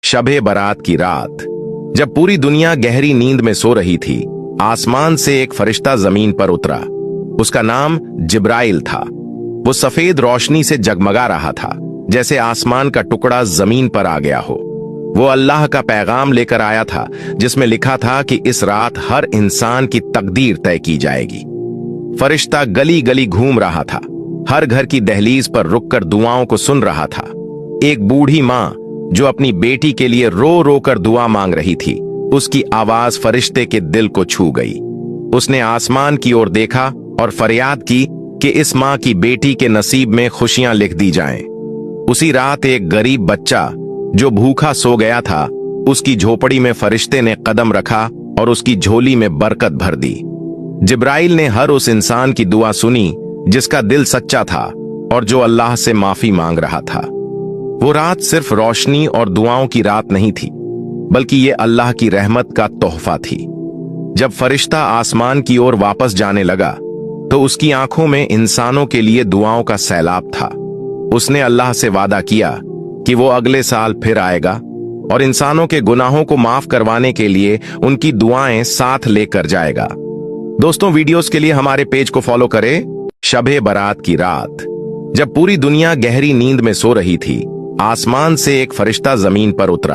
शबे बारात की रात, जब पूरी दुनिया गहरी नींद में सो रही थी, आसमान से एक फरिश्ता जमीन पर उतरा। उसका नाम जिब्राइल था। वो सफेद रोशनी से जगमगा रहा था, जैसे आसमान का टुकड़ा जमीन पर आ गया हो। वो अल्लाह का पैगाम लेकर आया था, जिसमें लिखा था कि इस रात हर इंसान की तकदीर तय की जाएगी। फरिश्ता गली गली घूम रहा था, हर घर की दहलीज पर रुककर दुआओं को सुन रहा था। एक बूढ़ी माँ जो अपनी बेटी के लिए रो रो कर दुआ मांग रही थी, उसकी आवाज फरिश्ते के दिल को छू गई। उसने आसमान की ओर देखा और फरियाद की कि इस माँ की बेटी के नसीब में खुशियां लिख दी जाएं। उसी रात एक गरीब बच्चा जो भूखा सो गया था, उसकी झोपड़ी में फरिश्ते ने कदम रखा और उसकी झोली में बरकत भर दी। जिब्राइल ने हर उस इंसान की दुआ सुनी जिसका दिल सच्चा था और जो अल्लाह से माफी मांग रहा था। वो रात सिर्फ रोशनी और दुआओं की रात नहीं थी, बल्कि ये अल्लाह की रहमत का तोहफा थी। जब फरिश्ता आसमान की ओर वापस जाने लगा, तो उसकी आंखों में इंसानों के लिए दुआओं का सैलाब था। उसने अल्लाह से वादा किया कि वो अगले साल फिर आएगा और इंसानों के गुनाहों को माफ करवाने के लिए उनकी दुआएं साथ लेकर जाएगा। दोस्तों, वीडियोस के लिए हमारे पेज को फॉलो करें। शबे बारात की रात, जब पूरी दुनिया गहरी नींद में सो रही थी, आसमान से एक फरिश्ता जमीन पर उतरा।